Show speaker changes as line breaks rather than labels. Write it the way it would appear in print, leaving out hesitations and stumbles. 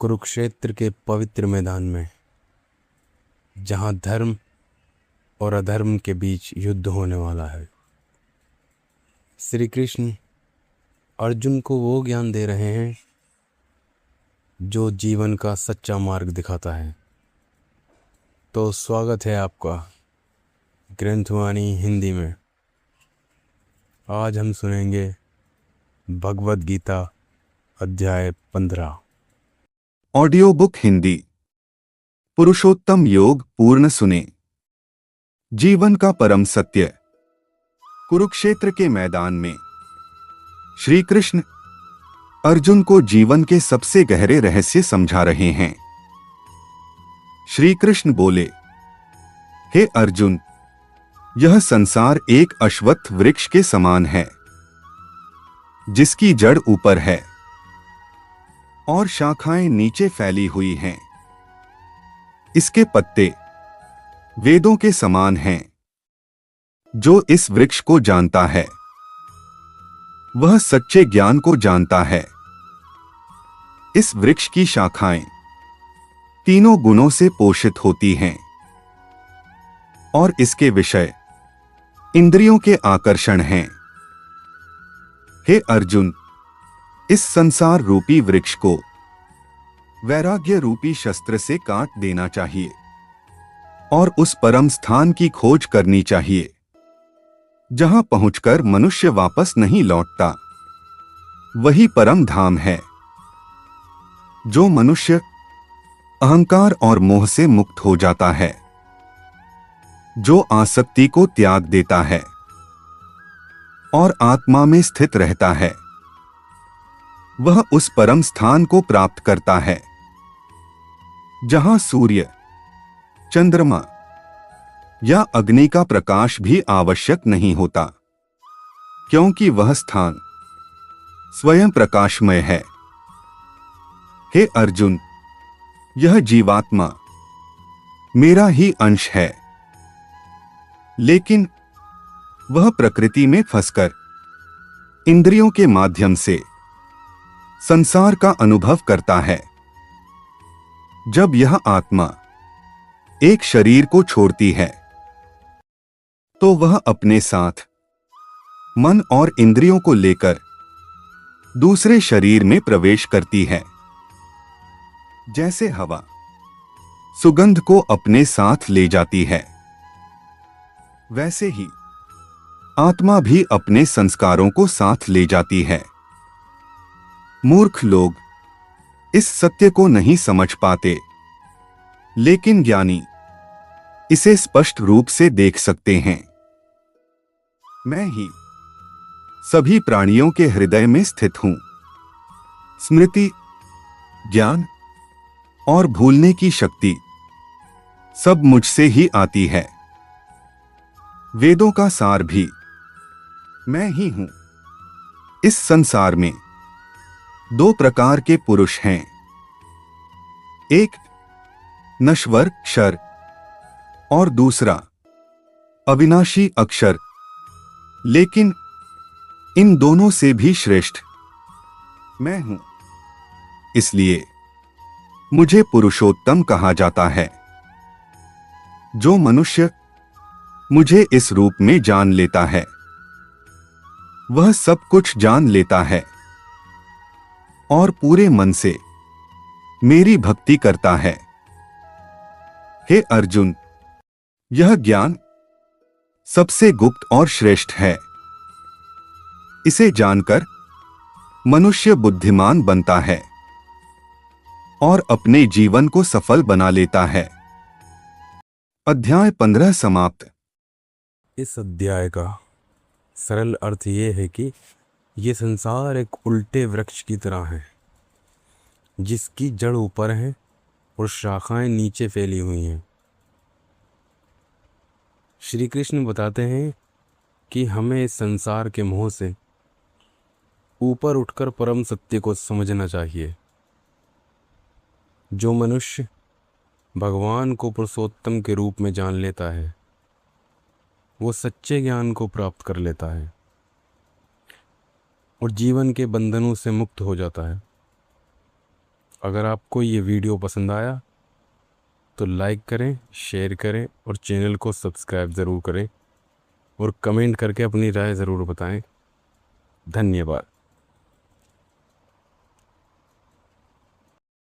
कुरुक्षेत्र के पवित्र मैदान में, जहाँ धर्म और अधर्म के बीच युद्ध होने वाला है, श्री कृष्ण अर्जुन को वो ज्ञान दे रहे हैं जो जीवन का सच्चा मार्ग दिखाता है। तो स्वागत है आपका ग्रंथवाणी हिंदी में। आज हम सुनेंगे भगवद गीता अध्याय 15।
Audio book Hindi. पुरुषोत्तम योग पूर्ण सुने। जीवन का परम सत्य। कुरुक्षेत्र के मैदान में श्री कृष्ण अर्जुन को जीवन के सबसे गहरे रहस्य समझा रहे हैं। श्री कृष्ण बोले, हे अर्जुन, यह संसार एक अश्वत्थ वृक्ष के समान है, जिसकी जड़ ऊपर है और शाखाएं नीचे फैली हुई हैं। इसके पत्ते वेदों के समान हैं। जो इस वृक्ष को जानता है वह सच्चे ज्ञान को जानता है। इस वृक्ष की शाखाएं तीनों गुणों से पोषित होती हैं और इसके विषय इंद्रियों के आकर्षण हैं। हे अर्जुन, इस संसार रूपी वृक्ष को वैराग्य रूपी शस्त्र से काट देना चाहिए और उस परम स्थान की खोज करनी चाहिए जहां पहुंचकर मनुष्य वापस नहीं लौटता। वही परम धाम है। जो मनुष्य अहंकार और मोह से मुक्त हो जाता है, जो आसक्ति को त्याग देता है और आत्मा में स्थित रहता है, वह उस परम स्थान को प्राप्त करता है जहां सूर्य, चंद्रमा या अग्नि का प्रकाश भी आवश्यक नहीं होता, क्योंकि वह स्थान स्वयं प्रकाशमय है। हे अर्जुन, यह जीवात्मा मेरा ही अंश है, लेकिन वह प्रकृति में फंसकर इंद्रियों के माध्यम से संसार का अनुभव करता है। जब यह आत्मा एक शरीर को छोड़ती है तो वह अपने साथ मन और इंद्रियों को लेकर दूसरे शरीर में प्रवेश करती है। जैसे हवा सुगंध को अपने साथ ले जाती है, वैसे ही आत्मा भी अपने संस्कारों को साथ ले जाती है। मूर्ख लोग इस सत्य को नहीं समझ पाते, लेकिन ज्ञानी इसे स्पष्ट रूप से देख सकते हैं। मैं ही सभी प्राणियों के हृदय में स्थित हूं। स्मृति, ज्ञान और भूलने की शक्ति सब मुझसे ही आती है। वेदों का सार भी मैं ही हूं। इस संसार में दो प्रकार के पुरुष हैं, एक नश्वर क्षर और दूसरा अविनाशी अक्षर। लेकिन इन दोनों से भी श्रेष्ठ मैं हूं। इसलिए मुझे पुरुषोत्तम कहा जाता है। जो मनुष्य मुझे इस रूप में जान लेता है, वह सब कुछ जान लेता है और पूरे मन से मेरी भक्ति करता है। हे अर्जुन, यह ज्ञान सबसे गुप्त और श्रेष्ठ है। इसे जानकर मनुष्य बुद्धिमान बनता है और अपने जीवन को सफल बना लेता है। अध्याय 15 समाप्त।
इस अध्याय का सरल अर्थ ये है कि ये संसार एक उल्टे वृक्ष की तरह है, जिसकी जड़ ऊपर है और शाखाएं नीचे फैली हुई हैं। श्री कृष्ण बताते हैं कि हमें इस संसार के मोह से ऊपर उठकर परम सत्य को समझना चाहिए। जो मनुष्य भगवान को पुरुषोत्तम के रूप में जान लेता है, वो सच्चे ज्ञान को प्राप्त कर लेता है और जीवन के बंधनों से मुक्त हो जाता है। अगर आपको ये वीडियो पसंद आया तो लाइक करें, शेयर करें और चैनल को सब्सक्राइब ज़रूर करें और कमेंट करके अपनी राय ज़रूर बताएं। धन्यवाद।